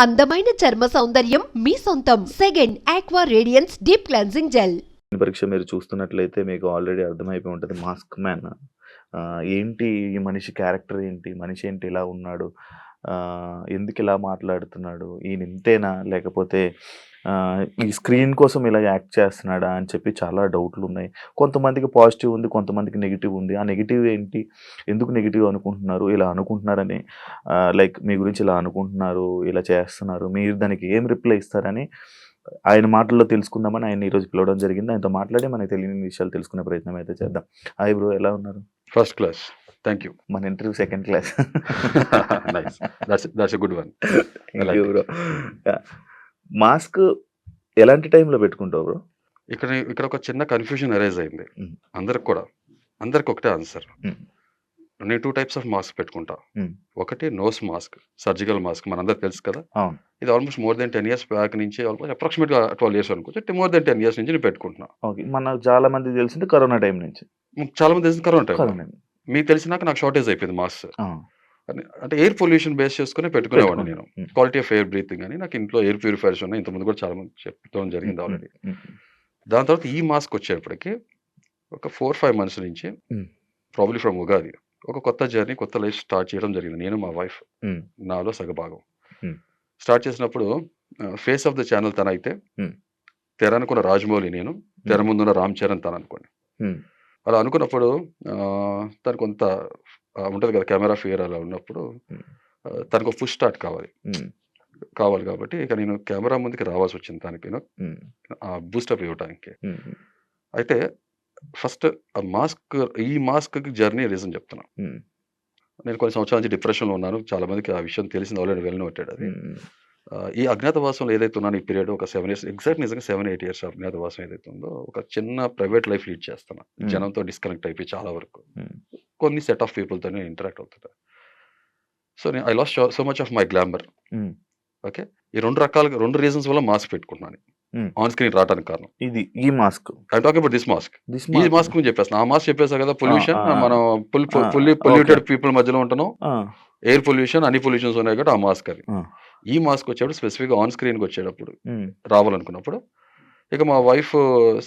అందమైన చర్మ సౌందర్యం మీ సొంతం. Second aqua radiance deep cleansing gel. పరీక్ష మీరు చూస్తున్నట్లయితే మీకు ఆల్రెడీ అర్థమైపోయి ఉంటుంది మాస్క్ మ్యాన్. ఏంటి ఈ మనిషి క్యారెక్టర్ ఏంటి? మనిషి ఏంటి ఇలా ఉన్నాడు? ఎందుకు ఇలా మాట్లాడుతున్నాడు? ఈయన ఇంతేనా? లేకపోతే ఈ స్క్రీన్ కోసం ఇలా యాక్ట్ చేస్తున్నాడా అని చెప్పి చాలా డౌట్లున్నాయి. కొంతమందికి పాజిటివ్ ఉంది, కొంతమందికి నెగిటివ్ ఉంది. ఆ నెగిటివ్ ఏంటి? ఎందుకు నెగిటివ్ అనుకుంటున్నారు? ఇలా అనుకుంటున్నారని లైక్ మీ గురించి ఇలా అనుకుంటున్నారు, ఇలా చేస్తున్నారు. మీరు దానికి ఏం రిప్లై ఇస్తారని ఆయన మాటల్లో తెలుసుకుందామని ఆయన ఈరోజు పిలవడం జరిగింది. ఆయనతో మాట్లాడి మనకి తెలియని విషయాలు తెలుసుకునే ప్రయత్నం అయితే చేద్దాం. హాయ్ బ్రో, ఎలా ఉన్నారు? First class. Thank you. మన interview second class. Nice. That's a good one. Thank you bro. Mask ఎలాంటి టైంలో పెట్టుకుంటావు బ్రో? ఇక్కడ ఒక చిన్న కన్ఫ్యూజన్ అరైజ్ అయింది అందరికి ఒకటే ఆన్సర్. నేను 2 టైప్స్ ఆఫ్ మాస్క్ పెట్టుకుంటా. ఒకటి నోస్ మాస్క్, సర్జికల్ మాస్క్, మనందరికి తెలుసు కదా. ఇది almost more than 10 years back నుంచి, ఆల్మోస్ట్ అప్రాక్సిమేట్గా 12 years అనుకోవచ్చు. మోర్ దెన్ 10 years నుంచి నేను పెట్టుకుంటున్నా. ఓకే, మన చాలా మంది తెలిసింది కరోనా టైం నుంచి. చాలా మంది తెలిసింది కరోనా టైం. మీకు తెలిసినాక నాకు షార్టేజ్ అయిపోయింది మాస్క్. అంటే ఎయిర్ పొల్యూషన్ బేస్ చేసుకుని పెట్టుకునేవాడిని నేను. క్వాలిటీ ఆఫ్ ఎయిర్ బ్రీతింగ్ అని నాకు ఇంట్లో ఎయిర్ ప్యూరిఫైర్స్ ఉన్నాయి. ఇంతకుముందు కూడా చాలా మంది చెప్పడం జరిగింది ఆల్రెడీ. దాని తర్వాత ఈ మాస్క్ వచ్చేప్పటికి ఒక 4-5 months నుంచి, ప్రాబ్లీ ఫ్రమ్ ఉగాది, ఒక కొత్త జర్నీ, కొత్త లైఫ్ స్టార్ట్ చేయడం జరిగింది. నేను, మా వైఫ్, నాలో సగభాగం. స్టార్ట్ చేసినప్పుడు ఫేస్ ఆఫ్ ద ఛానల్ తన అయితే, తెర అనుకున్న రాజమౌళి నేను, తెర ముందున్న రామ్ చరణ్ తను అనుకోండి. అలా అనుకున్నప్పుడు తను కొంత ఉంటుంది కదా కెమెరా ఫియర్. అలా ఉన్నప్పుడు తనకు ఫుల్ స్టార్ట్ కావాలి కాబట్టి ఇక నేను కెమెరా ముందుకి రావాల్సి వచ్చింది తనకి బూస్టప్ ఇవ్వడానికి. అయితే ఫస్ట్ ఈ మాస్క్ జర్నీ రీజన్ చెప్తున్నా. నేను కొన్ని సంవత్సరాల నుంచి డిప్రెషన్లో ఉన్నాను. చాలా మందికి ఆ విషయం తెలిసింది, ఆల్రెడీ వెళ్ళని పెట్టాడు అది. ఈ అజ్ఞాతవాసంలో ఏదైతే ఉన్నాను ఈ పీరియడ్ ఒక 7 years, ఎగ్జాక్ట్ నిజంగా 7-8 years అజ్ఞాతవాసం ఏదైతే ఉందో, ఒక చిన్న ప్రైవేట్ లైఫ్ లీడ్ చేస్తాను. జనంతో డిస్కనెక్ట్ అయిపోయి చాలా వరకు కొన్ని సెట్ ఆఫ్ పీపుల్తోనే ఇంటరాక్ట్ అవుతుంటా. సో నేను I last so much of my glamour. Okay, ఈ 2 రీజన్స్ వల్ల మాస్క్ పెట్టుకుంటున్నాను ఆన్ స్క్రీన్ రావడానికి కారణం. ఇది ఈ mask I talking about this mask. ఈ మాస్క్ చెప్పేస్తాను. ఆ మాస్క్ చెప్పేసా కదా, పొల్యూషన్, మనం ఫుల్లీ పొల్యూటెడ్ పీపుల్ మధ్యలో ఉంటున్నాం, ఎయిర్ పొల్యూషన్, అన్ని పొల్యూషన్స్ ఉన్నాయి కాబట్టి ఆ మాస్క్ అది. ఈ మాస్క్ వచ్చేటప్పుడు స్పెసిఫిక్గా ఆన్ స్క్రీన్కి వచ్చేటప్పుడు రావాలనుకున్నప్పుడు ఇక మా వైఫ్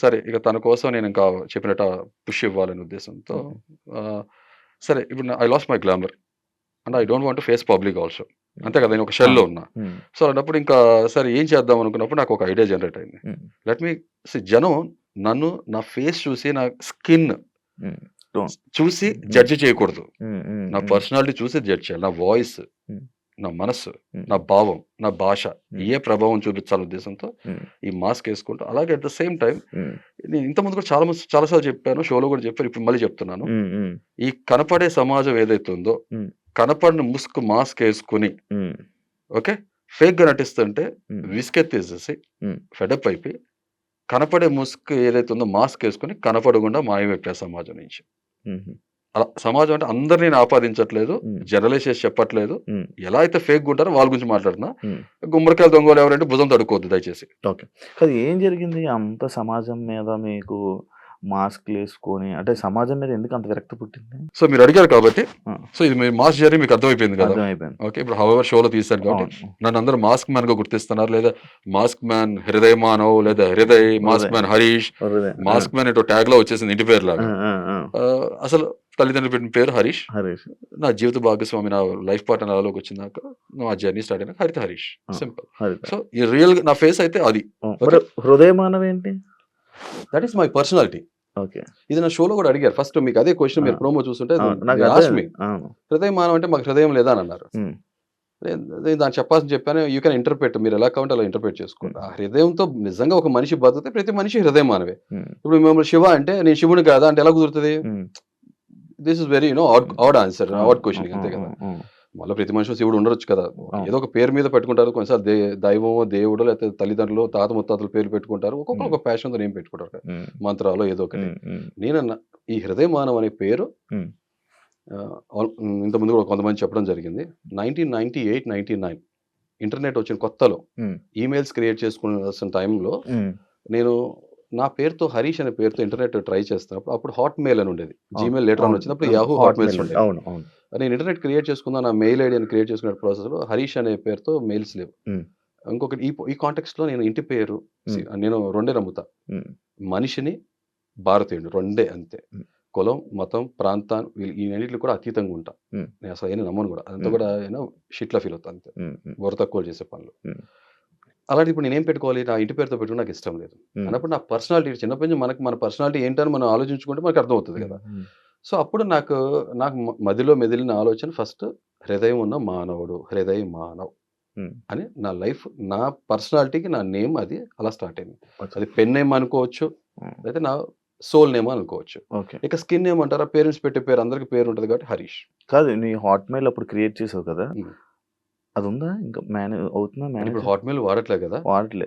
సరే ఇక తన కోసం నేను ఇంకా చెప్పినట్టు పుష్ ఇవ్వాలనే ఉద్దేశంతో సరే ఇప్పుడు I lost my glamour and I don't want to face public also, అంతే కదా, నేను ఒక షెల్లో ఉన్నా. సో అలాంటప్పుడు ఇంకా సరే ఏం చేద్దాం అనుకున్నప్పుడు నాకు ఒక ఐడియా జనరేట్ అయింది. లెట్ మీ జనం నన్ను నా ఫేస్ చూసి, నా స్కిన్ చూసి జడ్జి చేయకూడదు. నా పర్సనాలిటీ చూసి జడ్జ్ చేయాలి. నా వాయిస్, నా మనస్సు, నా భావం, నా భాష ఏ ప్రభావం చూపించాల ఉద్దేశంతో ఈ మాస్క్ వేసుకుంటూ, అలాగే అట్ ద సేమ్ టైం నేను ఇంతకుముందు కూడా చాలాసార్లు చెప్పాను, షోలో కూడా చెప్పాను, ఇప్పుడు మళ్ళీ చెప్తున్నాను. ఈ కనపడే సమాజం ఏదైతే ఉందో, కనపడిన ముసుగు మాస్క్ వేసుకుని ఓకే ఫేక్ గా నటిస్తుంటే విసుకెత్తేసేసి ఫెడప్ అయిపోయి, కనపడే ముసుగు ఏదైతే ఉందో మాస్క్ వేసుకుని కనపడకుండా మాయమైపోయా సమాజం నుంచి. అలా సమాజం అంటే అందరు నేను ఆపాదించట్లేదు, జనరలైజ్ చేసి చెప్పట్లేదు. ఎలా అయితే ఫేక్ ఉంటారో వాళ్ళ గురించి మాట్లాడుతున్నా. గుమ్మడికాయలు దొంగలు ఎవరంటే భుజం తడుకోవద్దు దయచేసి. ఓకే, అది ఏం జరిగింది అంత సమాజం మీద మీకు మాస్క్ వేసుకొని? అంటే సమాజం మీద ఎందుకు అంత విరక్తి పుట్టింది? సో మీరు అడిగారు కాబట్టి, సో ఇది మీ మాస్క్ జర్నీ మీకు అర్థమైపోయింది కదా. అర్థమైపోయింది. ఓకే, ఇప్పుడు హౌఎవర్ షోలో తీశారు కాబట్టి నన్ను అందరూ మాస్క్ మ్యాన్ గా గుర్తిస్తున్నారు, లేదా మాస్క్ మ్యాన్ హృదయ మానవ్, లేదా Hriday, mask man Harish, mask man ఇటు ట్యాగ్ లో వచ్చేసింది ఇంటి పేరు లాగా. అసలు తల్లిదండ్రులు పెట్టిన పేరు హరీష్. నా జీవిత భాగస్వామి, నా లైఫ్ పార్ట్నర్ అలాలోకి వచ్చినాక నా జర్నీ స్టార్ట్ అయినా హరీష్, సింపుల్. సో ఈ రియల్ నా ఫేస్ అయితే అది. హృదయ మానవ్ ఏంటి? That is my personality. Okay, ఇది నా షోలో కూడా అడిగారు. ఫస్ట్ మీకు అదే క్వశ్చన్ మీరు ప్రోమో చూస్తుంటే హృదయం మానవ అంటే మాకు హృదయం లేదా అని అన్నారు. దాన్ని చెప్పాల్సి చెప్పాను. యూ కెన్ ఇంటర్ప్రెట్, మీరు ఎలా కావాలంటే అలా ఇంటర్ప్రెట్ చేసుకోండి. ఆ హృదయంతో నిజంగా ఒక మనిషి బతికితే ప్రతి మనిషి హృదయం మానవే. ఇప్పుడు మేము శివ అంటే నేను శివుని కాదా అంటే ఎలా కుదురుతుంది? This is very odd answer, odd question, అంతే కదా. మళ్ళీ ప్రతి మనిషి శివుడు ఉండొచ్చు కదా, ఏదో ఒక పేరు మీద పెట్టుకుంటారు. కొన్నిసార్లు దైవమో, దేవుడో, లేకపోతే తల్లిదండ్రులు, తాత ముత్తాతలు పేరు పెట్టుకుంటారు. ఒక్కొక్కరు ఒక ప్యాషన్తో ఏం పెట్టుకుంటారు, మంత్రాలు ఏదో ఒకటి. నేను ఈ హృదయ మానవ్ అనే పేరు ఇంతకుముందు కూడా కొంతమంది చెప్పడం జరిగింది. 1998-99 ఇంటర్నెట్ వచ్చిన కొత్తలో ఈమెయిల్స్ క్రియేట్ చేసుకున్న టైంలో నేను నా పేరుతో హరీష్ అనే పేరుతో ఇంటర్నెట్ ట్రై చేస్తున్నప్పుడు అప్పుడు హాట్ మెయిల్ అని ఉండేది. అవును, జీమెయిల్ లేటర్ అని అవును, వచ్చినప్పుడు అవును, Yahoo hot hot mails mail ఉండేవి. అవును, అవును. నేను ఇంటర్నెట్ క్రియేట్ చేసుకున్నా, నా మెయిల్ ఐడి అని క్రియేట్ చేసుకునే ప్రాసెస్లో హరీష్ అనే పేరుతో మెయిల్స్ లేవు. ఉమ్, ఇంకొకటి ఈ కాంటెక్స్ట్లో నేను ఇంటి పేరు ఉమ్, నేను రెండే నమ్ముతా. ఉమ్, మనిషిని, భారతీయుడు రెండే అంతే. ఉమ్, కులం, మతం, ప్రాంతాన్ని ఈ రెండిట్లు కూడా అతీతంగా ఉంటా. ఉమ్, నేను అసలు ఏమీ నమ్మను కూడా. అదంతా ఉమ్, కూడా షిట్లా ఫీల్ అవుతా అంతే. ఉమ్, ఉమ్, బుర్ర తక్కువ చేసే పనులు. ఉమ్, అలాంటి ఇప్పుడు నేనేం పెట్టుకోవాలి? నా ఇంటి పేరుతో పెట్టుకుని నాకు ఇష్టం లేదు. ఉమ్, అన్నప్పుడు నా పర్సనాలిటీ చిన్నప్పటి నుంచి మన పర్సనాలిటీ ఏంటని మనం ఆలోచించుకుంటే మనకు అర్థమవుతుంది కదా! ఉమ్, సో, అప్పుడు నాకు మదిలో మెదిలిన ఆలోచన ఫస్ట్ హృదయం ఉన్న మానవుడు, హృదయ మానవ్ ఉమ్, అని నా లైఫ్, నా పర్సనాలిటీకి నా నేమ్ అది అలా స్టార్ట్ అయింది. అచ్చా. అది పెన్ నేమ్ అనుకోవచ్చు, ఉమ్, లేదా నా సోల్ నేమ్ అనుకోవచ్చు. ఓకే. ఇక స్కిన్ నేమ్ అంటారా? పేరెంట్స్ పెట్టే పేరు అందరికి పేరు ఉంటుంది కాబట్టి హరీష్. కాదు, నీ హాట్ మెయిల్ అప్పుడు క్రియేట్ చేసావు కదా, ఉమ్. అది ఉందా ఇంకా మేనేజ్ అవుతుందా? అంటే ఇప్పుడు మేనేజ్ హాట్ మెయిల్ వాడట్లే కదా. వాడట్లే.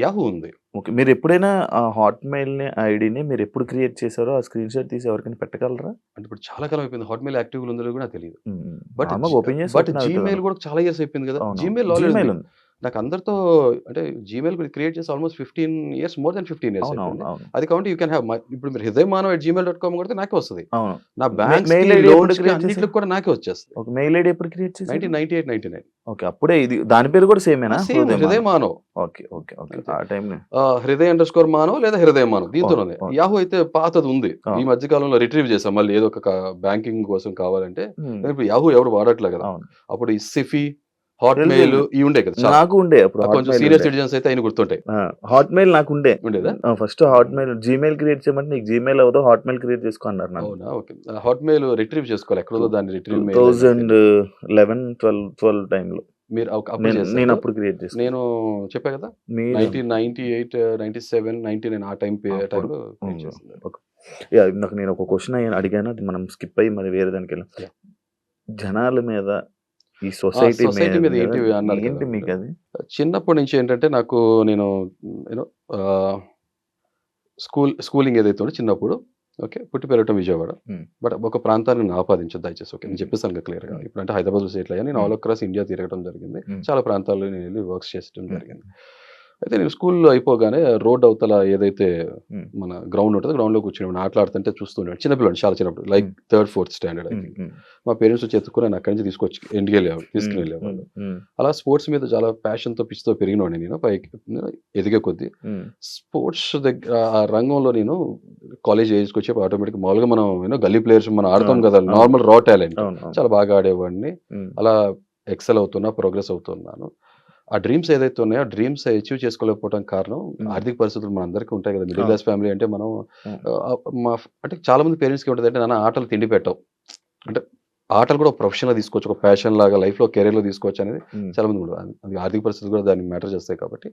యాహూ ఉంది. ఓకే. మీరు ఎప్పుడైనా ఆ హాట్ మెయిల్‌ని ఐడీని మీరు ఎప్పుడు క్రియేట్ చేసారో ఆ స్క్రీన్ షాట్ తీసి ఎవరికైనా పెట్టగలరా? అంటే ఇప్పుడు చాలా కాలం అయిపోయింది. హాట్ మెయిల్ యాక్టివ్‌గా ఉందో లేదో కూడా నాకు తెలీదు. హ్మ్. హ్మ్. బట్ నార్మల్‌గా ఓపెన్ చేసి ఓపెన్ అవుతది జీమెయిల్ అనుకో. కూడా చాలా ఇయర్స్ అయిపోయింది కదా. అవునవును. జీమెయిల్ ఆల్రెడీ జీమెయిల్ ఉంది. ఉంది. నాకు అందరితో అంటే జీమెయిల్ క్రియేట్ చేసి almost 15 years, more than 15 years అవునవును, అయిపోయింది. అవును, అది కాబట్టి యూ కెన్ హావ్ ఇప్పుడు మీరు hridaymanov@gmail.com కొడితే నాకే వస్తది. అవును. నా బ్యాంక్స్‌కి, మెయిల్ ఐడీ ఎప్పుడు లోన్స్‌కి క్రియేట్ అన్నిట్లికి చేసారు? కూడా నాకే వచ్చేస్తది. ఓకే. మెయిల్ ఐడీ ఎప్పుడు క్రియేట్ చేసారు? 1998, 99. ఓకే. అప్పుడే ఇది దాని పేరు కూడా సేమేనా? సేమ్ హృదయమానవ్. ఓకే. ఓకే. ఓకే. అంతే. ఆ టైంలో హృదయ_మానవ్ లేదా హృదయమానవ్ దీంతోనే ఉంది. ఓకే. యాహూ అయితే పాతది ఉంది. ఈ అవును. మధ్య కాలంలో రిట్రీవ్ చేశాం. మళ్ళీ ఏదో ఒక బ్యాంకింగ్ కోసం కావాలంటే. హ్మ్. ఇప్పుడు యాహూ ఎవరు వాడట్లే కదా. అవును. అప్పుడు ఈ సిఫీ, హాట్ తెలుసు, మెయిల్ తెలుసు. ఇవి ఉండే కదా చాలా. నాకు ఉండే అప్పుడు హాట్ కొంచెం మెయిల్ సీనియర్ ఉండే. సిటిజన్స్ అయితే అయిన గుర్తుంటాయి. హాట్ మెయిల్ నాకు ఉండే. ఉండేదా? First hot mail Gmail create చేయమంటే నీకు జీమెయిల్ అవ్వదు, హాట్ మెయిల్ క్రియేట్ చేసుకో అన్నారు నన్ను. అవునా? ఓకే. హాట్ మెయిల్ రిట్రీవ్ చేసుకోవాలి. ఎక్కడుందో దాన్ని రిట్రీవ్ మెయిల్ అని తెలియదు. 2011, 12 టైంలో మీరు అప్పుడు నేను చేశారు. అప్పుడు క్రియేట్ చేసుకున్నా. నేను చెప్పా కదా మీరు 1998, 97, 99 ఆ అప్పుడు టైంలో క్రియేట్ చేసింది. ఓకే. ఇందాక నేను ఒక క్వశ్చన్ అడిగాను, అది మనం స్కిప్ అయ్యి మరి వేరే దానికి వెళ్ళాం. Yeah. జనాల మీద, ఈ సొసైటీ సొసైటీ మీద ఏంటి మీద అన్నారు కదా ఏంటి మీకు మీరు. అది? చిన్నప్పటి నుంచి ఏంటంటే నాకు నేను యూనో స్కూలింగ్ ఏదైతే ఉందో చిన్నప్పుడు ఓకే పుట్టి పెరగటం విజయవాడ. బట్ ఒక ప్రాంతాన్ని నేను ఆపాదించదు దయచేసి. ఓకే నేను చెప్పేసాను క్లియర్గా. ఇప్పుడు అంటే హైదరాబాద్ సెటిల్ అయ్యాను. నేను ఆల్ అక్రాస్ ఇండియా తిరగడం జరిగింది. చాలా ప్రాంతాల్లో నేను వెళ్ళి వర్క్స్ చేయడం జరిగింది. అయితే నేను స్కూల్లో అయిపోగానే రోడ్ అవతల ఏదైతే మన గ్రౌండ్ ఉంటుందో గ్రౌండ్లో కూర్చుని ఆటలాడుతుంటే చూస్తుండే చిన్నపిల్లలు, చాలా చిన్నప్పుడు, like 3rd, 4th standard I think. మా పేరెంట్స్ వచ్చి ఎత్తుకుని నేను అక్కడి నుంచి తీసుకుని వెళ్ళేవాళ్ళు. అలా స్పోర్ట్స్ మీద చాలా ప్యాషన్తో పిచ్చితో పెరిగినవాడిని నేను. పైకి ఎదిగే కొద్దీ స్పోర్ట్స్ దగ్గర ఆ రంగంలో నేను కాలేజ్ ఏజ్కి వచ్చి ఆటోమేటిక్ మామూలుగా మనం గల్లీ ప్లేయర్స్ మనం ఆడతాం కదా, నార్మల్ రా టాలెంట్ చాలా బాగా ఆడేవాడిని. అలా ఎక్సెల్ అవుతున్నా, ప్రోగ్రెస్ అవుతున్నాను. ఆ డ్రీమ్స్ ఏదైతే ఉన్నాయో ఆ డ్రీమ్స్ అచీవ్ చేసుకోలేకపోవడం కారణం ఆర్థిక పరిస్థితులు మన అందరికీ ఉంటాయి కదా. మిడిల్ క్లాస్ ఫ్యామిలీ అంటే మనం అంటే చాలా మంది పేరెంట్స్కి ఉంటుంది అంటే నాన్న ఆటలు తిండి పెట్టవు, అంటే ఆటలు కూడా ప్రొఫెషన్గా తీసుకోవచ్చు, ఒక ప్యాషన్ లాగా లైఫ్లో కెరీర్లో తీసుకోవచ్చు అనేది చాలా మంది కూడా. అది ఆర్థిక పరిస్థితులు కూడా దాన్ని మ్యాటర్ చేస్తాయి కాబట్టి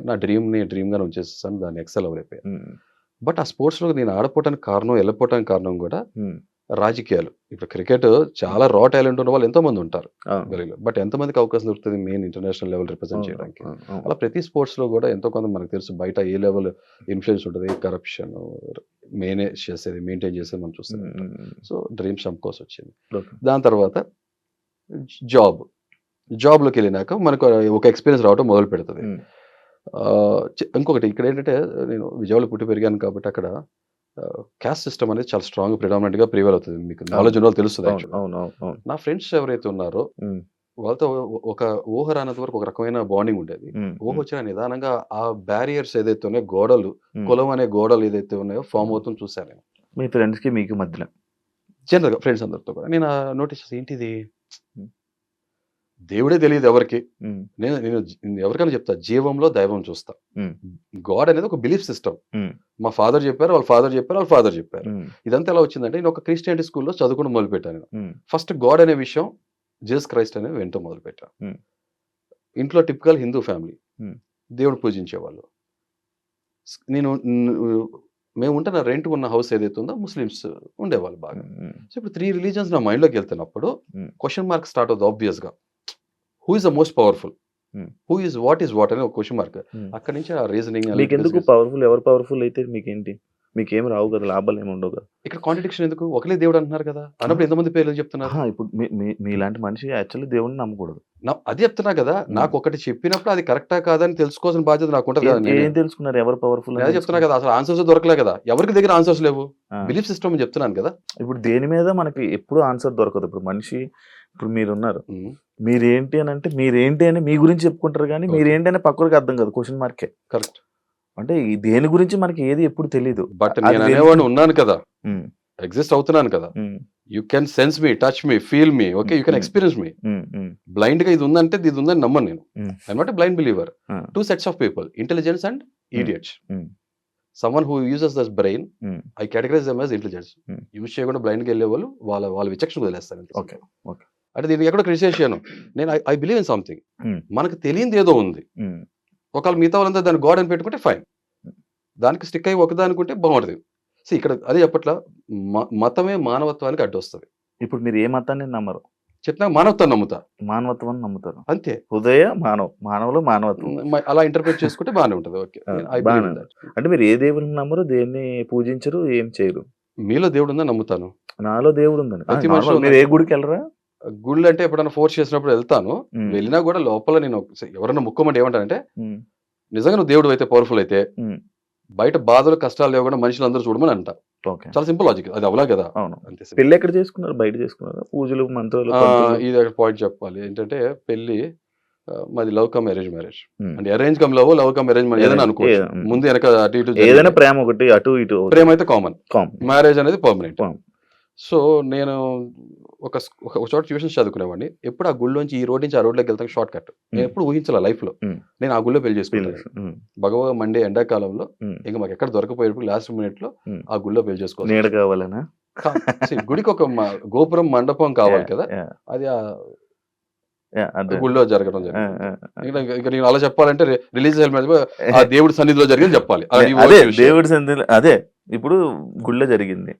నా డ్రీమ్గానే ఉంచేస్తాను, దాన్ని ఎక్సెల్ అవ్వలేకపోయాను. బట్ ఆ స్పోర్ట్స్లో నేను ఆడపోవటానికి కారణం, వెళ్ళపోవటానికి కారణం కూడా రాజకీయాలు. ఇప్పుడు క్రికెట్ చాలా రా టాలెంట్ ఉన్న వాళ్ళు ఎంతోమంది ఉంటారు గలీలో, బట్ ఎంతమందికి అవకాశం దొరుకుతుంది మెయిన్ ఇంటర్నేషనల్ లెవెల్ రిప్రజెంట్ చేయడానికి. అలా ప్రతి స్పోర్ట్స్లో కూడా ఎంతో కొంత మనకు తెలుసు బయట ఏ లెవెల్ ఇన్ఫ్లుయెన్స్ ఉంటుంది, కరప్షన్ మెయింటైన్ చేసేది మనం చూస్తాం. సో డ్రీమ్స్ కోసం వచ్చింది. దాని తర్వాత జాబ్లోకి వెళ్ళినాక మనకు ఒక ఎక్స్పీరియన్స్ రావడం మొదలు పెడుతుంది. ఇంకొకటి ఇక్కడ ఏంటంటే నేను విజయవాడలో పుట్టి పెరిగాను కాబట్టి అక్కడ క్యాస్ట్ సిస్టమ్ అనేది చాలా స్ట్రాంగ్ ప్రిడామినెంట్గా ప్రివేల్ అవుతుంది. మీకు నాలెడ్జ్ ఉన్న వాళ్ళు తెలుస్తుంది. నా ఫ్రెండ్స్ ఎవరైతే ఉన్నారో వాళ్ళతో ఒక ఊహ రానంత వరకు ఒక రకమైన బాండింగ్ ఉండేది. ఊహ వచ్చిన నిదానంగా ఆ బ్యారియర్స్ ఏదైతే ఉన్నాయో, గోడలు, కులం అనే గోడలు ఏదైతే ఉన్నాయో ఫామ్ అవుతుంది చూశాను నేను. మీ ఫ్రెండ్స్కి మీకు మధ్యలో జనరల్గా ఫ్రెండ్స్ అందరితో కూడా నేను నోటీస్ ఏంటిది, దేవుడే తెలియదు ఎవరికి. నేను ఎవరికైనా చెప్తా, జీవంలో దైవం చూస్తా. గాడ్ అనేది ఒక బిలీఫ్ సిస్టమ్. మా ఫాదర్ చెప్పారు, వాళ్ళ ఫాదర్ చెప్పారు, వాళ్ళ ఫాదర్ చెప్పారు. ఇదంతా ఎలా వచ్చిందంటే నేను ఒక క్రిస్టియానిటీ స్కూల్లో చదువుకోవడం మొదలుపెట్టాను. ఫస్ట్ గాడ్ అనే విషయం, జీసస్ క్రైస్ట్ అనేది వింటూ మొదలుపెట్టాను. ఇంట్లో టిపికల్ హిందూ ఫ్యామిలీ, దేవుడు పూజించేవాళ్ళు. మేము ఉంటున్న రెంట్ ఉన్న హౌస్ ఏదైతే ఉందో ముస్లిమ్స్ ఉండేవాళ్ళు బాగా. సో ఇప్పుడు 3 రిలీజన్స్ నా మైండ్లోకి వెళ్తున్నప్పుడు క్వశ్చన్ మార్క్ స్టార్ట్ అవుతుంది ఆబ్వియస్గా. Who is the most powerful, who is what అనే ఒక క్వశ్చన్ మార్క్. అక్కడి నుంచి ఆ రీజనింగ్. మీకు ఎందుకు పవర్ఫుల్, ఎవరు పవర్ఫుల్ అయితే మీకేంటి? మీకేం రావు కదా, లాభాలు ఏమి ఉండవు కదా. ఇక్కడ కాంట్రడిక్షన్ ఎందుకు? ఒకలే దేవుడు అంటున్నారు కదా, అన్నప్పుడు ఎంతమంది పేర్లు చెప్తున్నారు? ఇప్పుడు మీలాంటి మనిషి యాక్చువల్లీ దేవుడిని నమ్మకూడదు. అది చెప్తున్నా కదా, నాకు ఒకటి చెప్పినప్పుడు అది కరెక్టా కాదని తెలుసుకోవాల్సిన బాధ్యత నాకు ఉంటుంది కదా. ఏం తెలుసుకున్నారు, ఎవరు పవర్ఫుల్ నేను చెప్తున్నా కదా, అసలు ఆన్సర్స్ దొరకలే కదా, ఎవరికి దగ్గర ఆన్సర్స్ లేవు, బిలీఫ్ సిస్టమ్ అని చెప్తున్నాను కదా. ఇప్పుడు దేని మీద మనకి ఎప్పుడు ఆన్సర్ దొరకదు. ఇప్పుడు మనిషి, ఇప్పుడు మీరున్నారు, మీరేంటి అని అంటే మీరేంటి అని మీ గురించి చెప్పుకుంటారు, కానీ మీరేంటి అని పక్కకి అర్థం కాదు, క్వశ్చన్ మార్కే. కరెక్ట్. అంటే దేని గురించి మనకి ఏది ఎప్పుడు తెలియదు. బట్ నేను అనేవాడిని ఉన్నాను కదా, ఎగ్జిస్ట్ అవుతున్నాను కదా. You can sense me, touch me, feel me, okay, you can experience me. Blind గా ఇది ఉందంటే ఇది ఉందని నమ్మను నేను. I'm not a blind believer. Two sets of people, intelligence and idiots. Someone who uses this brain, I categorize them as intelligence. Use చేయకుండా blind గా వెళ్ళే వాళ్ళు వాళ్ళ విచక్షణ వదిలేస్తారు. అంటే దీనికి ఎక్కడో క్రిటిసైజ్ చేయను నేను. I believe in something. మనకు తెలియంది ఏదో ఉంది, ఒకవేళ మిగతా వాళ్ళంతా దాన్ని గాడ్ అని పెట్టుకుంటే ఫైన్, దానికి స్టిక్ అయ్యి ఒకదానికుంటే బాగుంటుంది. సో ఇక్కడ అదే చెప్పట్ల, మతమే మానవత్వానికి అడ్డు వస్తుంది. ఇప్పుడు మీరు ఏ మతాన్ని నమ్మరు? చెప్తున్నా మానవత్వాన్ని నమ్ముతా. మానవత్వం నమ్ముతారు అంతే. హృదయ మానవులు మానవత్వం అలా ఇంటర్ప్రిట్ చేసుకుంటే బాగానే ఉంటుంది. ఓకే, అంటే మీరు ఏ దేవుని నమ్మరు, దేన్ని పూజించరు, ఏం చేయరు? మీలో దేవుడు ఉందని నమ్ముతాను. నాలో దేవుడు ఉందని. ప్రతి మనిషి. మీరు ఏ గుడికి వెళ్ళరా? గుళ్ళు అంటే ఎప్పుడైనా ఫోర్స్ చేసినప్పుడు వెళ్తాను. వెళ్ళినా కూడా లోపల నేను ఎవరన్నా ముక్కమంటే ఏమంటానంటే, నిజంగా నువ్వు దేవుడు అయితే, పవర్ఫుల్ అయితే, బయట బాధలు కష్టాలు లేకుండా మనుషులందరూ చూడమని అంట. చాలా సింపుల్ లాజిక్. అది అవలా కదా. అవును. పెళ్లి ఎక్కడ చేసుకున్నారు? బయట చేసుకున్నారు? పూజలు మంత్రాలు? ఇది అక్కడ పాయింట్ చెప్పాలి ఏంటంటే, పెళ్లి మాది లవ్ కమ్ అరేంజ్ మ్యారేజ్. అంటే arrange come love, love come arrange marriage ఏదైనా అనుకోవచ్చు. ముందు వెనక అటు ఇటు ఏదైనా ప్రేమ ఒకటి అటు ఇటు. ప్రేమ అయితే కామన్, మ్యారేజ్ అనేది పర్మనెంట్. సో నేను ఒక చోట ట్యూషన్స్ చదువుకునేవాడిని. ఎప్పుడు ఆ గుళ్ళోంచి ఈ రోడ్ నుంచి ఆ రోడ్లోకి వెళ్తాను షార్ట్ కట్. నేను ఎప్పుడు ఊహించాల లైఫ్ లో నేను ఆ గుళ్ళో పెళ్లి చేసుకున్నాను. భగవ మండే ఎండాకాలంలో ఇంకా మాకు ఎక్కడ దొరకపోయేప్పుడు లాస్ట్ మినిట్ లో ఆ గుళ్ళో పెళ్లి చేసుకోవాలి. నీడ కావాలనా? గుడికి ఒక గోపురం మండపం కావాలి కదా, అది ఆ గుళ్ళో జరగడం జరిగింది. ఇంకా నేను అలా చెప్పాలంటే రిలీజియస్ ఆ దేవుడి సన్నిధిలో జరిగింది చెప్పాలి. దేవుడి సన్నిధిలో అదే ఇప్పుడు గుళ్ళో జరిగింది.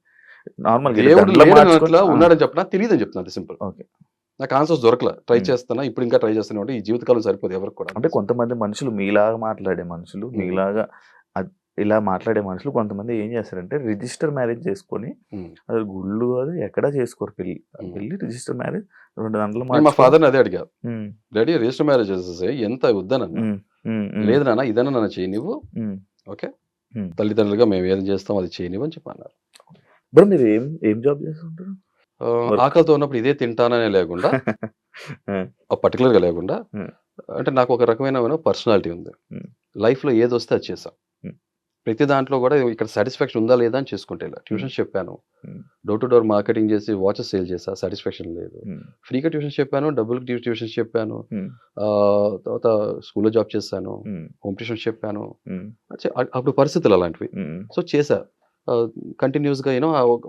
నార్మల్ దేవుడు ఉన్నాడని చెప్పినా తెలియదు అని చెప్తున్నా. సింపుల్. నాకు ఆన్సర్స్ దొరకలే, ట్రై చేస్తున్నా, ఇప్పుడు ఇంకా ట్రై చేస్తున్నా. ఈ జీవితకాలం సరిపోదు ఎవరికి కూడా. అంటే కొంతమంది మనుషులు మీలాగా మాట్లాడే మనుషులు, మీలాగా ఇలా మాట్లాడే మనుషులు కొంతమంది ఏం చేస్తారంటే రిజిస్టర్ మ్యారేజ్ చేసుకొని, అది గుళ్ళు అది ఎక్కడా చేసుకోరు పెళ్లి. రిజిస్టర్ మ్యారేజ్ 2 గంటలు. మా ఫాదర్ అదే అడిగా, డాడీ రిజిస్టర్ మ్యారేజ్ చేసేసి ఎంత వద్దనన్నా. లేదు నాన్న ఇదన్నా నన్ను చేయి నువ్వు, ఓకే తల్లిదండ్రులుగా మేము ఏం చేస్తాం అది చేయనివ్వు అని చెప్పన్నారు. బ్రో మీరు ఏం జాబ్ చేస్తుంటారు? ఆకలితో ఉన్నప్పుడు ఇదే తింటాననే లేకుండా, పర్టికులర్ గా లేకుండా, అంటే నాకు ఒక రకమైన పర్సనాలిటీ ఉంది. లైఫ్ లో ఏది వస్తే అది చేసాం. ప్రతి దాంట్లో కూడా ఇక్కడ సాటిస్ఫాక్షన్ ఉందా లేదా అని చేసుకుంటే, ట్యూషన్స్ చెప్పాను, డోర్ టు డోర్ మార్కెటింగ్ చేసి వాచెస్ సేల్ చేసా, సాటిస్ఫాక్షన్ లేదు. ఫ్రీగా ట్యూషన్స్ చెప్పాను, డబ్బులు ట్యూషన్స్ చెప్పాను, తర్వాత స్కూల్లో జాబ్ చేశాను, హోమ్ ట్యూషన్స్ చెప్పాను. అప్పుడు పరిస్థితులు అలాంటివి. సో చేసా కంటిన్యూస్ గా.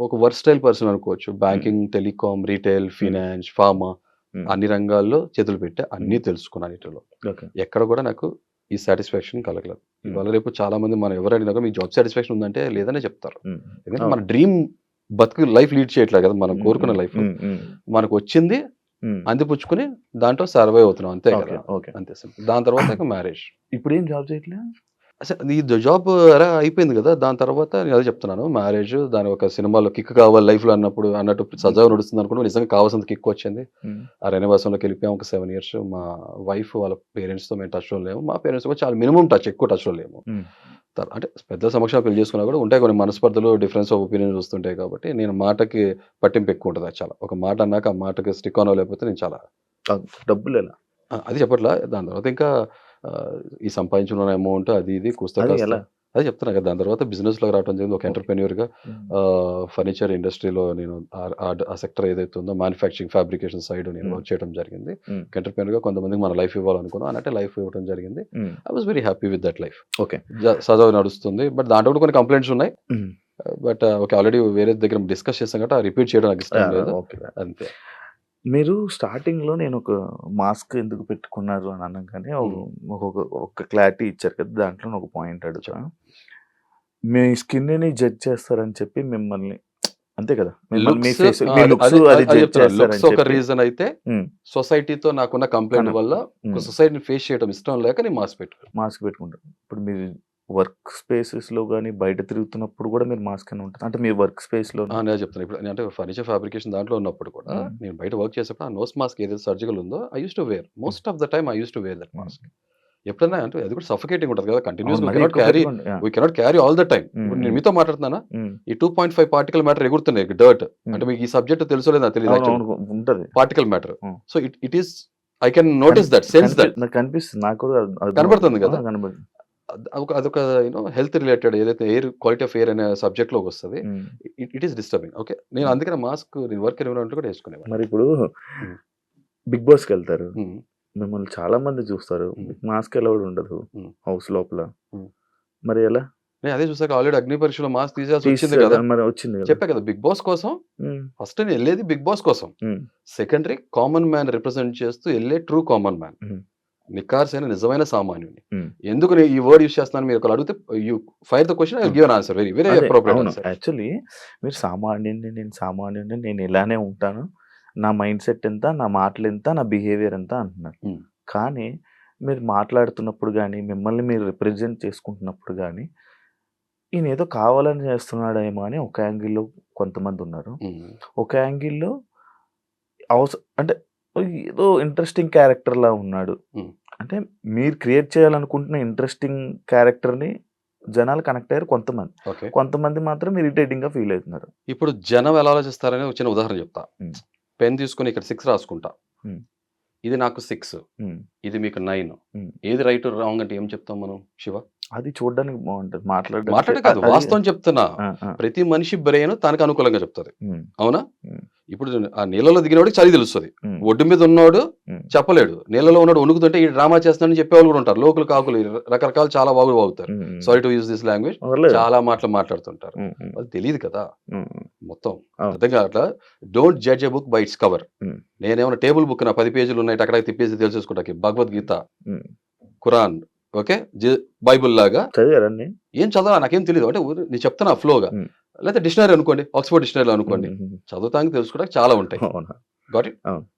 ఒక వర్స్టైల్ పర్సన్ అనుకోవచ్చు. Banking, telecom, retail, finance, pharma అన్ని రంగాల్లో చేతులు పెట్టా, అన్ని తెలుసుకున్నాను. వీటిలో ఎక్కడ కూడా నాకు ఈ సాటిస్ఫాక్షన్ కలగలేదు. ఇవాళ రేపు చాలా మంది మనం ఎవరైనా మీకు జాబ్ సాటిస్ఫాక్షన్ ఉందంటే లేదనే చెప్తారు. ఎందుకంటే మన డ్రీమ్ బతుకు లైఫ్ లీడ్ చేయట్లేదు కదా, మనం కోరుకున్న లైఫ్ మనకు వచ్చింది అందిపుచ్చుకుని దాంట్లో సర్వైవ్ అవుతున్నాం, అంతే కదా. అంతే సింపుల్. దాని తర్వాత మ్యారేజ్. ఇప్పుడు ఏం జాబ్ చేయట్లేదు అసలు. ఈ జాబ్ అయిపోయింది కదా, దాని తర్వాత నేను అదే చెప్తున్నాను, మ్యారేజ్, దాని ఒక సినిమాలో కిక్ కావాలి లైఫ్ లో అన్నట్టు సజావు నడుస్తుంది అనుకుంటే నిజంగా కావాల్సిన కిక్ వచ్చింది. ఆ రణవాసంలోకి వెళ్ళిపోయాం ఒక 7 years. మా వైఫ్ వాళ్ళ పేరెంట్స్ తో మేము టచ్ లో లేము, మా పేరెంట్స్ కూడా చాలా మినిమం టచ్, ఎక్కువ టచ్ లో లేము. అంటే పెద్ద సమక్షంలో పెళ్లి చేసుకున్నా కూడా ఉంటాయి కొన్ని మనస్పర్ధలు, డిఫరెన్స్ ఆఫ్ ఒపీనియన్స్ వస్తుంటాయి. కాబట్టి నేను మాటకి పట్టింపు ఎక్కువ ఉంటుంది. చాలా ఒక మాట అన్నాక ఆ మాటకి స్టిక్ ఆన్ లేకపోతే నేను చాలా డబ్బులు ఎలా అది చెప్పట్లా. దాని తర్వాత ఇంకా ఈ సంపాదించిన అమౌంట్ అది ఇది కూస్తా అదే చెప్తున్నా కదా. దాని తర్వాత బిజినెస్ లో రావడం జరిగింది. ఒక ఎంటర్ప్రెన్యూర్ గా ఫర్నిచర్ ఇండస్ట్రీలో నేను ఆ సెక్టర్ ఏదైతే ఉందో మ్యానుఫ్యాక్చరింగ్, ఫ్యాబ్రికేషన్ సైడ్ నేను వర్క్ చేయడం జరిగింది. ఎంటర్ప్రెన్యూర్ గా కొంతమందికి మన లైఫ్ ఇవ్వాలనుకున్నాం, అన్నట్టు లైఫ్ ఇవ్వడం జరిగింది. I was very happy with that life. Okay, సజావు నడుస్తుంది. బట్ దాంట్లో కూడా కొన్ని కంప్లైంట్స్ ఉన్నాయి. బట్ ఓకే, ఆల్రెడీ వేరే దగ్గర డిస్కస్ చేస్తాం కాబట్టి రిపీట్ చేయడం నాకు ఇష్టం లేదు. అంతే. మీరు స్టార్టింగ్ లో నేను ఒక మాస్క్ ఎందుకు పెట్టుకున్నారు అని అనగానే ఒక క్లారిటీ ఇచ్చారు కదా, దాంట్లో ఒక పాయింట్ అడుగుతా. మీ స్కిన్ ని జడ్జ్ చేస్తారని చెప్పి మిమ్మల్ని, అంతే కదా, ఒక రీజన్ అయితే సొసైటీతో నాకున్న కంప్లైంట్ వల్ల సొసైటీని ఫేస్ చేయడం ఇష్టం లేక నేను మాస్క్ పెట్టుకుంటారు. ఇప్పుడు మీరు వర్క్ స్పేసెస్‌లో గాని, బయట తిరుగుతున్నప్పుడు గూడా మీరు మాస్క్ అని ఉంటది. అంటే మీ వర్క్ స్పేస్‌లో నేను చెప్తాను. ఇప్పుడు అంటే ఫర్నిచర్ ఫ్యాబ్రికేషన్ దాంట్లో ఉన్నప్పుడు కూడా నేను బయట వర్క్ చేసేప్పుడు ఆ నోస్ మాస్క్ ఏదైతే సర్జికల్ ఉందో I used to wear. Most of the time I used to wear that mask. ఎప్పుడైనా అంటే అది కూడా సఫోకేటింగ్ ఉంటది కదా! కంటిన్యూస్‌గా మరీ ఎక్కువ పెట్టుకోండి. We cannot carry all the time. ఇప్పుడు నేను మీతో మాట్లాడుతున్నానా? ఈ 2.5 పార్టికల్ మ్యాటర్ ఎగురుతున్నాయి డర్ట్. అంటే మీకు ఈ సబ్జెక్ట్ తెలుసో లేదో నాకు తెలీదు యాక్చువల్లీ. అవునవును. ఉంటది. Particle matter. So it is I can notice that, sense that. నాకు కనిపిస్తుంది. నాకు కూడా కనబడుతుంది కదా! కనబడుతుంది. అదొక హెల్త్ రిలేటెడ్ ఏదైతే ఎయిర్ క్వాలిటీ ఆఫ్ ఎయిర్ అనే సబ్జెక్ట్ లోకి వస్తుంది. It is disturbing. ఓకే, నేను అందుకనే మాస్క్ నేను వర్క్ ఎన్విరాన్మెంట్ కూడా వేసుకునేవాడిని. మరి ఇప్పుడు బిగ్ బాస్కి వెళ్తారు, మిమ్మల్ని చాలా మంది చూస్తారు, మాస్క్ అలౌడ్ ఉండదు హౌస్ లోపల, మరి ఎలా? నేను అదే చూసాక ఆల్రెడీ అగ్ని పరీక్షలో మాస్క్ తీసేసి వచ్చింది కదా, మరి వచ్చింది కదా. చెప్పా కదా బిగ్ బాస్ కోసం. ఫస్ట్ నేను వెళ్ళేది బిగ్ బాస్ కోసం, సెకండరీ కామన్ మ్యాన్ రిప్రజెంట్ చేస్తూ వెళ్ళే ట్రూ కామన్ మ్యాన్, నికార్సైన నిజమైన సామాన్యుని. ఎందుకు నేను ఈ వర్డ్ యూస్ చేస్తున్నాను మీరు ఒకరు అడిగితే you fire the question, I give an answer, very very appropriate answer. Actually మీరు సామాన్యుడిని, నేను ఇలానే ఉంటాను, నా మైండ్ సెట్ ఎంత, నా మాటలు ఎంత, నా బిహేవియర్ ఎంత అంటున్నారు. కానీ మీరు మాట్లాడుతున్నప్పుడు కానీ, మిమ్మల్ని మీరు రిప్రజెంట్ చేసుకుంటున్నప్పుడు కానీ, ఈయన ఏదో కావాలని చేస్తున్నాడేమో అని ఒక యాంగిల్లో కొంతమంది ఉన్నారు. ఒక యాంగిల్లో అంటే ఏదో ఇంట్రెస్టింగ్ క్యారెక్టర్లా ఉన్నాడు. అంటే మీరు క్రియేట్ చేయాలనుకుంటున్న ఇంట్రెస్టింగ్ క్యారెక్టర్ని జనాలు కనెక్ట్ అయ్యారు కొంతమంది. కొంతమంది మాత్రం ఇరిటేటింగ్ గా ఫీల్ అవుతున్నారు. ఇప్పుడు జనం ఎలా ఆలోచిస్తారని ఒక చిన్న ఉదాహరణ చెప్తా. పెన్ తీసుకుని ఇక్కడ 6 రాసుకుంటా, ఇది నాకు 6, ఇది మీకు 9, ఏది రైట్ రాంగ్ అంటే ఏం చెప్తాం మనం శివ? అది చూడడానికి బాగుంటది, మాట్లాడే కాదు, వాస్తవం చెప్తున్నా. ప్రతి మనిషి బ్రెయిన్ తనకు అనుకూలంగా చెప్తుంది, అవునా? ఇప్పుడు ఆ నీళ్ళలో దిగినవాడికి చలి తెలుస్తుంది, ఒడ్డు మీద ఉన్నవాడు చెప్పలేడు. నీళ్ళలో ఉన్నాడు వణుకుతుంటే ఈ డ్రామా చేస్తానని చెప్పేవాళ్ళు కూడా ఉంటారు, లోకల్ కాకులు రకరకాల చాలా వాగుతారు. Sorry to use this language, చాలా మాటలు మాట్లాడుతుంటారు. అది తెలియదు కదా మొత్తం, అర్థం కావట్లా. Don't judge a book by its cover. నేనేమన్నా టేబుల్ బుక్ నా 10 పేజీలు ఉన్నాయి అక్కడ తిప్పేసి తెలిసేసుకుంటాకి, భగవద్గీత, ఖురాన్, ఓకే, బైబుల్ లాగా చదివారండి? ఏం చదవాలా నాకేం తెలియదు, అంటే నేను చెప్తాను ఫ్లోగా. లేకపోతే డిక్షనరీ అనుకోండి, ఆక్స్ఫర్డ్ డిక్షనరీలో అనుకోండి, చదువుతానికి తెలుసుకోవడానికి చాలా ఉంటాయి. Got it,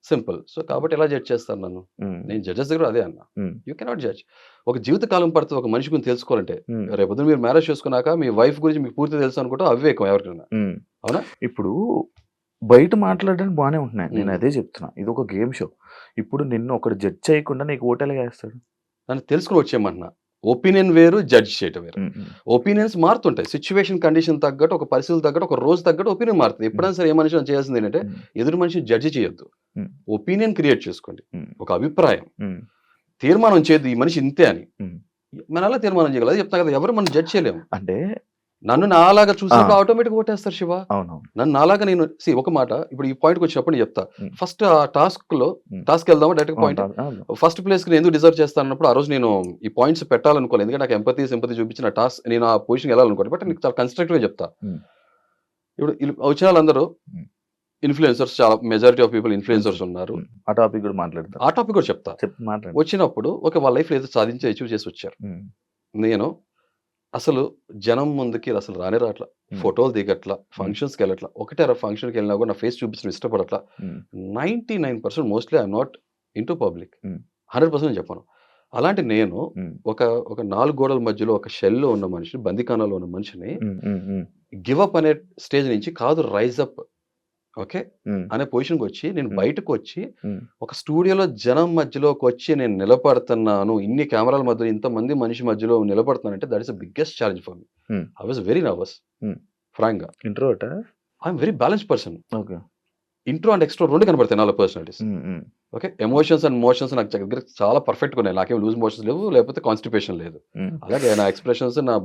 simple. సో కాబట్టి ఎలా జడ్జ్ చేస్తాను నన్ను? నేను జడ్జెస్ దగ్గర అదే అన్నా, యూ కెనాట్ జడ్జ్. ఒక జీవితకాలం పడుతుంది ఒక మనిషి గురించి తెలుసుకోవాలంటే. రేపు మీరు మ్యారేజ్ చేసుకున్నాక మీ వైఫ్ గురించి మీకు పూర్తి తెలుసు అనుకుంటే అవివేకం ఎవరికైనా, అవునా? ఇప్పుడు బయట మాట్లాడడానికి బాగానే ఉంటున్నాయి, నేను అదే చెప్తున్నా, ఇది ఒక గేమ్ షో. ఇప్పుడు నిన్ను ఒకటి జడ్జ్ చేయకుండా నీకు ఓటేలాగా వేస్తాడు? నన్ను తెలుసుకుని వచ్చేయమన్నా. ఒపీనియన్ వేరు, జడ్జ్ చేయటం వేరు. ఒపీనియన్స్ మారుతుంటాయి, సిచ్యువేషన్ కండిషన్ తగ్గట్టు, ఒక పరిస్థితులు తగ్గట్టు, ఒక రోజు తగ్గట్టు ఒపీనియన్ మారుతుంది. ఎప్పుడైనా సరే ఏ మనిషి చేయాల్సింది ఏంటంటే ఎదురు మనిషిని జడ్జి చేయొద్దు, ఒపీనియన్ క్రియేట్ చేసుకోండి, ఒక అభిప్రాయం, తీర్మానం చేయొద్దు ఈ మనిషి ఇంతే అని. మన అలా తీర్మానం చేయగలదు, చెప్తా కదా, ఎవరు మనం జడ్జ్ చేయలేము. అంటే నన్ను నాలాగా చూసినప్పుడు ఆటోమేటిక్ ఓటేస్తారు శివ. అవును, నన్ను నాలాగా నేను ఒక మాట ఇప్పుడు ఈ పాయింట్కి వచ్చినప్పుడు నేను చెప్తా. ఫస్ట్ ఆ టాస్క్ వెళ్దామా డైరెక్ట్ పాయింట్. ఫస్ట్ ప్లేస్ కి నేను ఎందుకు డిజర్వ్ చేస్తాను అన్నప్పుడు ఆ రోజు నేను ఈ పాయింట్స్ పెట్టాలనుకోలేదు, ఎందుకంటే నాకు ఎంపతి సింపతి చూపించిన టాస్క్ నేను ఆ పొజిషన్ వెళ్ళాలనుకోండి. బట్ నీకు చాలా కన్స్ట్రక్టివ్ గా చెప్తా. ఇప్పుడు వచ్చిన వాళ్ళందరూ ఇన్ఫ్లుయెన్సర్స్, చాలా మెజారిటీ ఆఫ్ పీపుల్ ఇన్ఫ్లుయెన్సర్స్ ఉన్నారు. ఆ టాపిక్ కూడా చెప్తా. వచ్చినప్పుడు వాళ్ళ లైఫ్ ఏదో సాధించి అచీవ్ చేసి వచ్చారు. నేను అసలు జనం ముందుకి అసలు రానే రాట్లా, ఫోటోలు దిగట్లా, ఫంక్షన్స్కి వెళ్ళట్లా. ఒకటే ఫంక్షన్కి వెళ్ళినా కూడా నా ఫేస్ చూపించడం ఇష్టపడట్లా. 99% mostly I'm naught into public. 100% చెప్పాను. అలాంటి నేను ఒక 4 గోడల మధ్యలో ఒక షెల్లో ఉన్న మనిషిని, బందికానాలో ఉన్న మనిషిని గివ్ అప్ అనే స్టేజ్ నుంచి కాదు, రైజ్ అప్, ఓకే అనే పొజిషన్కి వచ్చి నేను బయటకు వచ్చి ఒక స్టూడియోలో జనం మధ్యలోకి వచ్చి నేను నిలబడుతున్నాను, ఇన్ని కెమెరాల మధ్యలో ఇంతమంది మనిషి మధ్యలో నిలబడుతున్నానంటే that is the biggest challenge for me. I was very nervous frank గా. Introvert? I'm very balanced person. Intro and extro రెండు కనబడతాయి నాలో personalities. Okay, emotions and motions నాకు దగ్గర చాలా పర్ఫెక్ట్గా ఉన్నాయి. నాకేం లూజ్ మోషన్స్ లేవు, లేకపోతే కాన్స్టిపేషన్ లేదు. అలాగే నా ఎక్స్ప్రెషన్స్, నా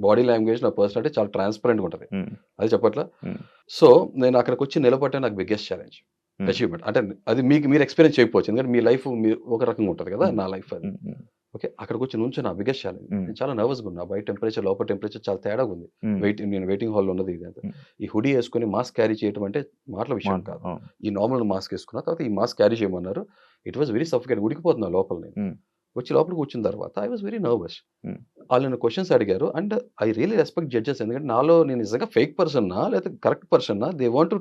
బాడీ లాంగ్వేజ్, నా పర్సనాలిటీ చాలా ట్రాన్స్పరెంట్గా ఉంటుంది. అది చెప్పట్లా. సో నేను అక్కడికి వచ్చి నిలబట్టే నాకు బిగ్గెస్ట్ ఛాలెంజ్, అచీవ్మెంట్. అంటే అది మీరు ఎక్స్పీరియన్స్ చేయకపోవచ్చు, ఎందుకంటే మీ లైఫ్ ఒక రకంగా ఉంటుంది కదా, నా లైఫ్ అది. ఓకే, అక్కడికి వచ్చి నుంచి నా బిగ్గెస్ట్ ఛాలెంజ్. నేను చాలా నర్వస్గా ఉన్నా, బయట టెంపరేచర్ లోపల టెంపరేచర్ చాలా తేడాగా ఉంది. నేను వెయిటింగ్ హాల్లో ఉన్నది ఇది. ఈ హుడీ వేసుకుని మాస్క్ క్యారీ చేయడం అంటే మాటల విషయం కాదు. ఈ నార్మల్ మాస్క్ వేసుకున్న తర్వాత ఈ మాస్క్ క్యారీ చేయమన్నారు. ఇట్ వాస్ వెరీ సఫికేట్, ఉడికిపోతున్నా లోపల. నేను వచ్చి లోపలికి వచ్చిన తర్వాత ఐ వాస్ వెరీ నర్వస్. వాళ్ళు నన్ను క్వశ్చన్స్ అడిగారు and I really respect judges, ఎందుకంటే నాలో నేను నిజంగా ఫేక్ పర్సన్నా లేదా కరెక్ట్ పర్సన్నా, they want to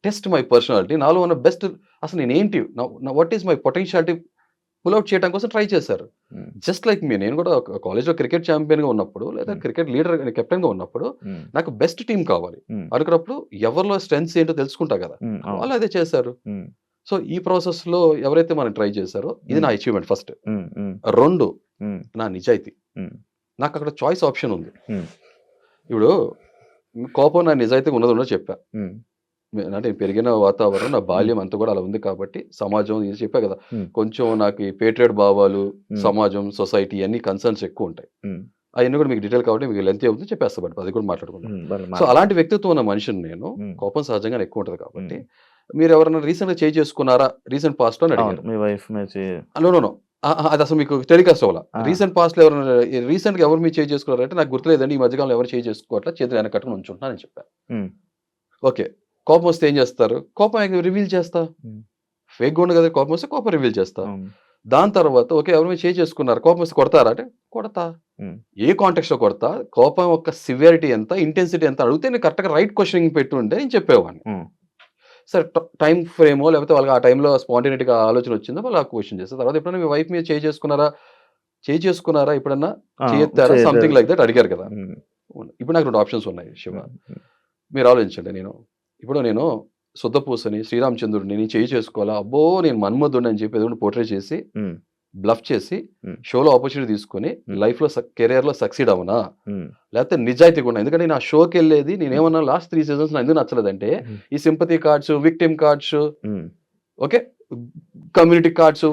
test my personality. నాలో ఉన్న బెస్ట్ అసలు నేనేంటి, what is my potentiality pull out చేయడం కోసం ట్రై చేశారు. జస్ట్ లైక్ మీ, నేను కూడా కాలేజ్లో క్రికెట్ ఛాంపియన్గా ఉన్నప్పుడు లేదా క్రికెట్ లీడర్ కెప్టెన్గా ఉన్నప్పుడు నాకు బెస్ట్ టీం కావాలి అనుకున్నప్పుడు ఎవరిలో స్ట్రెంగ్స్ ఏంటో తెలుసుకుంటా కదా, వాళ్ళు అదే చేశారు. సో ఈ ప్రాసెస్లో ఎవరైతే మనం ట్రై చేశారో ఇది నా అచీవ్మెంట్ ఫస్ట్. 2 నా నిజాయితీ. నాకు అక్కడ చాయిస్ ఆప్షన్ ఉంది. ఇప్పుడు కోపం నా నిజాయితీగా ఉన్నదో చెప్పా, అంటే పెరిగిన వాతావరణం నా బాల్యం అంతా కూడా అలా ఉంది కాబట్టి సమాజం ఇది చెప్పా కదా, కొంచెం నాకు ఈ పేట్రియట్ భావాలు, సమాజం, సొసైటీ అన్ని కన్సర్న్స్ ఎక్కువ ఉంటాయి. అవన్నీ కూడా మీకు డీటెయిల్ కాబట్టి మీకు లెంత్ అవుతుంది చెప్పేస్తా, బట్ అది కూడా మాట్లాడుకుంటాం. సో అలాంటి వ్యక్తిత్వం ఉన్న మనిషిని నేను, కోపం సహజంగా ఎక్కువ ఉంటుంది కాబట్టి. మీరు ఎవరైనా రీసెంట్ గా చేసుకున్నారా రీసెంట్ పాస్ట్ లో అడిగారు. మీ వైఫ్ నో అది అసలు మీకు టెలికాస్ట్ అవ్వాల. రీసెంట్ పాస్ట్ లో ఎవరైనా రీసెంట్ గా ఎవరు మీరు చేసుకున్నారంటే నాకు గుర్తులేదండి, ఈ మధ్యకాలంలో ఎవరు చేసుకోవట్లా, చేతులు వెనక కట్టుకుని ఉంచుంటున్నానని చెప్పాను. ఓకే, కోపం వస్తే ఏం చేస్తారు? కోపం రివీల్ చేస్తా, ఫేక్ ఉండు కదా, కోపం వస్తే కోపం రివీల్ చేస్తా. దాని తర్వాత ఓకే ఎవరు మీరు చేసుకున్నారు, కోపం వస్తే కొడతారా అంటే కొడతా. ఏ కాంటెక్స్ట్ లో కొడతా, కోపం యొక్క సివియారిటీ ఎంత, ఇంటెన్సిటీ ఎంత అడిగితే నేను కరెక్ట్గా రైట్ క్వశ్చనింగ్ పెట్టుంటే నేను చెప్పేవాడిని. సరే టైం ఫ్రేమో లేకపోతే వాళ్ళకి ఆ టైంలో స్పాంటేనిటీగా ఆలోచన వచ్చిందో వాళ్ళు ఆ క్వశ్చన్ చేస్తారు. తర్వాత ఎప్పుడైనా మీ వైఫ్ మీద చేసుకున్నారా ఎప్పుడన్నా చేయెత్తారా సంథింగ్ లైక్ దట్ అడిగారు కదా. ఇప్పుడు నాకు 2 ఆప్షన్స్ ఉన్నాయి శివ, మీరు ఆలోచించండి. నేను శుద్ధపూసని, శ్రీరామచంద్రుడిని నేను చేసుకోవాలా, అబ్బో నేను మన్మధుడిని అని చెప్పి ఏదో పోర్ట్రే చేసి బ్లఫ్ చేసి షోలో ఆపర్చునిటీ తీసుకుని లైఫ్ లో కెరియర్ లో సక్సీడ్ అవునా, లేకపోతే నిజాయితీగా ఉన్నా? ఎందుకంటే నేను ఆ షోకి వెళ్ళేది, నేనేమన్నా లాస్ట్ 3 seasons ఎందుకు నచ్చలేదంటే ఈ sympathy cards, victim cards, okay community cards,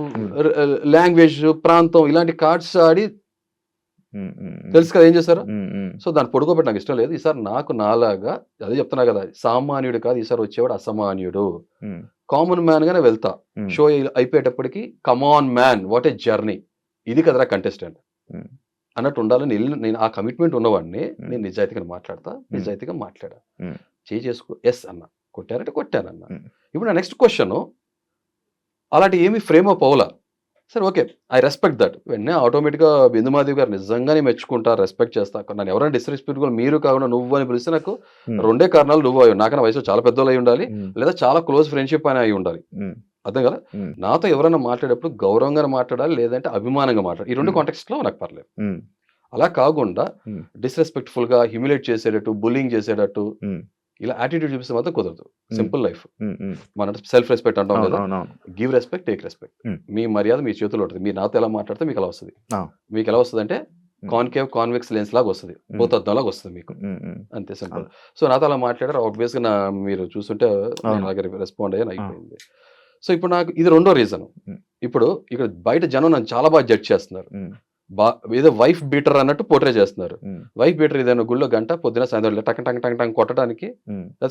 language, ప్రాంతం ఇలాంటి కార్డ్స్ ఆడి తెలుసు కదా ఏం చేశారు. సో దాన్ని పడుకోబెట్టి నాకు ఇష్టం లేదు. ఈసారి నాకు నాలాగా అదే చెప్తున్నా కదా, సామాన్యుడు కాదు ఈసారి వచ్చేవాడు అసామాన్యుడు, కామన్ మ్యాన్ గానే వెళ్తా. షో అయిపోయేటప్పటికి come on man what a journey, ఇది కదరా కంటెస్టెంట్ అన్నట్టు ఉండాలని నేను ఆ కమిట్మెంట్ ఉన్నవాడిని. నేను నిజాయితీగా మాట్లాడా, చేసుకో ఎస్ అన్న, కొట్టారంటే కొట్టానన్న. ఇప్పుడు నా నెక్స్ట్ క్వశ్చన్ అలాంటి ఏమి ఫ్రేమ్ అప్ అవలా. సరే ఓకే, ఐ రెస్పెక్ట్ దట్. వెంటనే ఆటోమేటిక్గా బిందుమాధవి గారు నిజంగానే మెచ్చుకుంటా, రెస్పెక్ట్ చేస్తా. నన్ను ఎవరైనా డిస్రెస్పెక్ట్ మీరు కాకుండా నువ్వు అని పిలిస్తే నాకు 2 కారణాలు. నువ్వు అయ్యి నాకన్నా వయసు చాలా పెద్దలు అయి ఉండాలి, లేదా చాలా క్లోజ్ ఫ్రెండ్షిప్ అని అయి ఉండాలి. అర్థం కదా, నాతో ఎవరైనా మాట్లాడేటప్పుడు గౌరవంగా మాట్లాడాలి, లేదంటే అభిమానంగా మాట్లాడాలి. ఈ 2 కాంటెక్స్ట్ లో నాకు పర్లేదు. అలా కాకుండా డిస్రెస్పెక్ట్ఫుల్ గా హ్యూమిలేట్ చేసేటట్టు, బుల్లింగ్ చేసేటట్టు ఇలా యాటిట్యూడ్ చూపిస్తే మాత్రం కుదరదు. సింపుల్ లైఫ్, మన సెల్ఫ్ రెస్పెక్ట్ అంటాం కదా, గివ్ రెస్పెక్ట్, టేక్ రెస్పెక్ట్. మీ మర్యాద మీ చేతుల్లో ఉంటుంది. మీరు నాతో ఎలా మాట్లాడితే మీకు ఎలా వస్తుంది. మీకు ఎలా వస్తుంది అంటే కాన్కేవ్ కాన్వెక్స్ లెన్స్ లాగా వస్తుంది, భూతద్దం లాగా వస్తుంది మీకు, అంతే సింపుల్. సో నాతో అలా మాట్లాడారు, ఆబ్వియస్ గా మీరు చూస్తుంటే రెస్పాండ్ అయ్యాను, అయిపోయింది. సో ఇప్పుడు నాకు ఇది 2వ రీజన్. ఇప్పుడు ఇక్కడ బయట జనం నన్ను చాలా బాగా జడ్జ్ చేస్తున్నారు, ఏదో వైఫ్ బీటర్ అన్నట్టు పోర్ట్రే చేస్తున్నారు. వైఫ్ బీటర్ ఏదైనా గుళ్ళో గంట, పొద్దున సాయంత్రం టంగ్ టంగ్ టంగ్ టంగ్ కొట్టడానికి,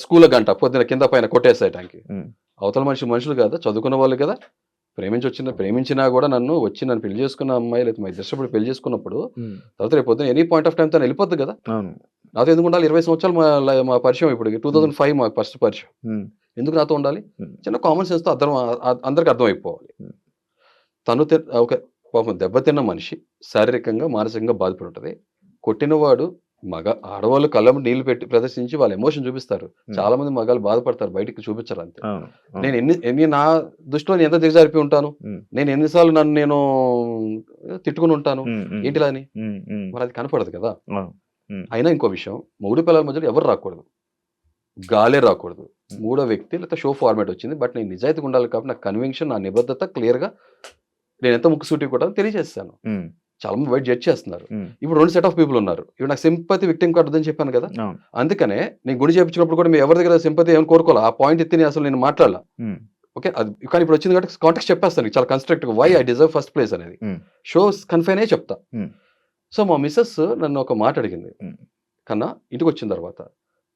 స్కూల్లో గంట, పొద్దున కింద పైన కొట్టేసేయడానికి. అవతల మనుషులు కదా, చదువుకున్న వాళ్ళు కదా, ప్రేమించినా కూడా నన్ను పెళ్లి చేసుకున్న అమ్మాయి లేదా మా ఇద్దరు పెళ్లి చేసుకున్నప్పుడు తర్వాత రేపు పొద్దున ఎనీ పాయింట్ ఆఫ్ టైం తను వెళ్ళిపోద్ది కదా. నాతో ఎందుకు ఉండాలి? 20 సంవత్సరాలు మా పరిచయం, ఇప్పుడు 2005 మా ఫస్ట్ పరిచయం. ఎందుకు నాతో ఉండాలి? చిన్న కామన్ సెన్స్ తో అందరికి అర్థమైపోవాలి. తను ఒక పాపం దెబ్బతిన్న మనిషి శారీరకంగా మానసికంగా బాధపడి ఉంటుంది. కొట్టినవాడు ఆడవాళ్ళు కళ్ళము నీళ్లు పెట్టి ప్రదర్శించి వాళ్ళ ఎమోషన్ చూపిస్తారు. చాలా మంది మగాళ్ళు బాధపడతారు, బయటికి చూపించారు అంతే. నేను ఎన్ని నా దృష్టిలో ఎంత దిగజారిపోయి ఉంటాను, నేను ఎన్నిసార్లు నేను తిట్టుకుని ఉంటాను, ఏంటిలా అని. మరి అది కనపడదు కదా. అయినా ఇంకో విషయం, మొగుడు పిల్లల మధ్యలో ఎవరు రాకూడదు, గాలే రాకూడదు, 3వ వ్యక్తి లేకపోతే షో ఫార్మాట్ వచ్చింది. బట్ నేను నిజాయితీగా ఉండాలి కాబట్టి నా కన్విక్షన్, నా నిబద్ధత క్లియర్ గా నేను ఎంత ముక్కుసూటి కూడా తెలియజేస్తాను. చాలా మంది బయట జడ్జ్ చేస్తున్నారు. ఇప్పుడు 2 సెట్ ఆఫ్ పీపుల్ ఉన్నారు. ఇప్పుడు నాకు సింపతి విక్టిమ్ కార్డు అని చెప్పాను కదా, అందుకనే నేను గుడి చేయించినప్పుడు కూడా మీరు ఎవరి దగ్గర సింపతి ఏమైనా కోరుకోవాలి, ఆ పాయింట్ ఎత్తి అసలు నేను మాట్లాడాల. ఓకే, అది కానీ ఇప్పుడు వచ్చింది కాబట్టి కాంటెక్స్ట్ చెప్పేస్తాను చాలా constructive, why I deserve first place అనేది షోస్ కన్ఫైన్ అయ్యి చెప్తా. సో మా మిస్సెస్ నన్ను ఒక మాట అడిగింది, కన్నా ఇంటికి వచ్చిన తర్వాత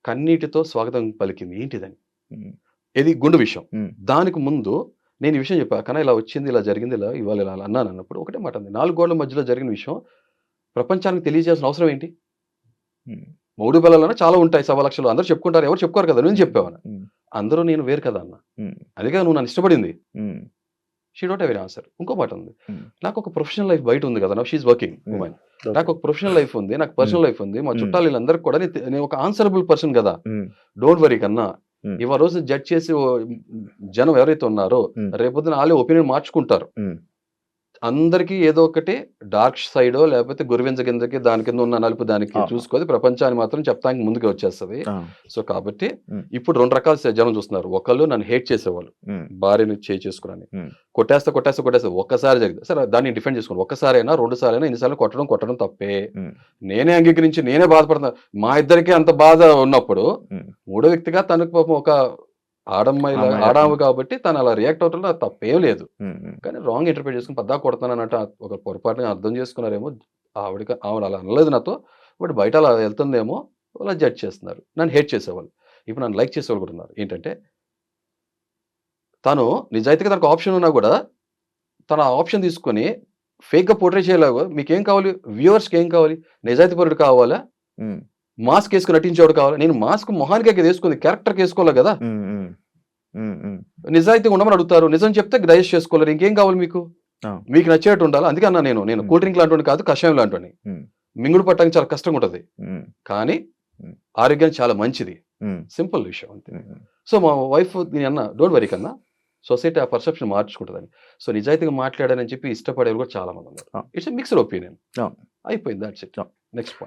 కన్నీటితో స్వాగతం పలికింది. ఏంటిదని, ఇది గుండు విషయం. దానికి ముందు నేను ఈ విషయం చెప్పా, కన్నా ఇలా వచ్చింది, ఇలా జరిగింది, ఇలా ఇవాళ ఇలా అన్నాను అన్నప్పుడు ఒకటే మాట ఉంది, 4 గోడల మధ్యలో జరిగిన విషయం ప్రపంచానికి తెలియజేయాల్సిన అవసరం ఏంటి? 3 పిల్లలన్నా చాలా ఉంటాయి, 1,00,000 అందరూ చెప్పుకుంటారు, ఎవరు చెప్పుకోరు కదా. నేను చెప్పేవాను, అందరూ నేను వేరు కదా అన్న, అందుకే నువ్వు నన్ను ఇష్టపడింది. She don't have any answer. ఇంకో మాట ఉంది, నాకు ఒక ప్రొఫెషనల్ లైఫ్ బయట ఉంది కదా, షీఈ్ వర్కింగ్ ఉమెన్, నాకు ఒక ప్రొఫెషనల్ లైఫ్ ఉంది, నాకు పర్సనల్ లైఫ్ ఉంది, మా చుట్టాలు వీళ్ళందరికీ కూడా నేను ఒక ఆన్సరబుల్ పర్సన్ కదా. డోంట్ వరీ కన్నా, ఇవాళ రోజు జడ్జ్ చేసి జనం ఎవరైతే ఉన్నారో రేపొద్దున వాళ్ళే ఒపీనియన్ మార్చుకుంటారు. అందరికీ ఏదో ఒకటి డార్క్ సైడో లేకపోతే గురివింజ కిందకి దాని కింద ఉన్న నలుపు దానికి చూసుకోదు, ప్రపంచాన్ని మాత్రం చెప్తానికి ముందుకు వచ్చేస్తుంది. సో కాబట్టి ఇప్పుడు 2 రకాల జనం చూస్తున్నారు. ఒకళ్ళు నన్ను హేట్ చేసేవాళ్ళు, భార్యని చేసుకుని కొట్టేస్తే ఒక్కసారి జరిగింది సరే దాన్ని డిఫెండ్ చేసుకోండి. ఒక్కసారైనా 2 సార్లైనా ఎన్నిసార్లు కొట్టడం తప్పే. నేనే అంగీకరించి నేనే బాధపడుతున్నా. మా ఇద్దరికి అంత బాధ ఉన్నప్పుడు మూడో వ్యక్తిగా తనకు పాపం ఒక ఆడాము కాబట్టి తను అలా రియాక్ట్ అవుతుంటే అది తప్పేం లేదు. కానీ రాంగ్ ఇంటర్ప్రిట్ చేసుకుని పద్దా కొడతాను అన్నట్టు ఒక పొరపాటుగా అర్థం చేసుకున్నారేమో. ఆవిడ అలా అనలేదు నాతో, బట్ బయట అలా వెళ్తుందేమో అలా జడ్జ్ చేస్తున్నారు. నన్ను హేట్ చేసేవాళ్ళు, ఇప్పుడు నన్ను లైక్ చేసేవాళ్ళు కూడా ఉన్నారు. ఏంటంటే తను నిజాయితీగా తనకు ఆప్షన్ ఉన్నా కూడా తన ఆప్షన్ తీసుకొని ఫేక్గా పోర్ట్రే చేయలేవు. మీకేం కావాలి, వ్యూవర్స్కి ఏం కావాలి, నిజాయితీ పరుడు కావాలా, మాస్క్ వేసుకుని నటించేవాడు కావాలి. నేను మాస్క్ మొహానికి వేసుకుంది, క్యారెక్టర్కి వేసుకోవాలి కదా. నిజాయితీగా ఉండమని అడుగుతారు, నిజం చెప్తే డైజెస్ట్ చేసుకోలేరు. ఇంకేం కావాలి మీకు, మీకు నచ్చేట్టు ఉండాలి. అందుకే అన్నా నేను కూల్ డ్రింక్ లాంటి కాదు, కషాయం లాంటి. మింగుడు పట్టడానికి చాలా కష్టంగా ఉంటుంది, కానీ ఆరోగ్యానికి చాలా మంచిది. సింపుల్ విషయం అంతే. సో మా వైఫ్ నేను అన్న డోంట్ వరీ కన్నా, సొసైటీ ఆ పర్సెప్షన్ మార్చుకుంటుందని. సో నిజాయితీగా మాట్లాడానని చెప్పి ఇష్టపడేవారు కూడా చాలా మంది ఉన్నారు. It's mixed opinion. అయిపోయింది, దట్స్ ఇట్. Next point.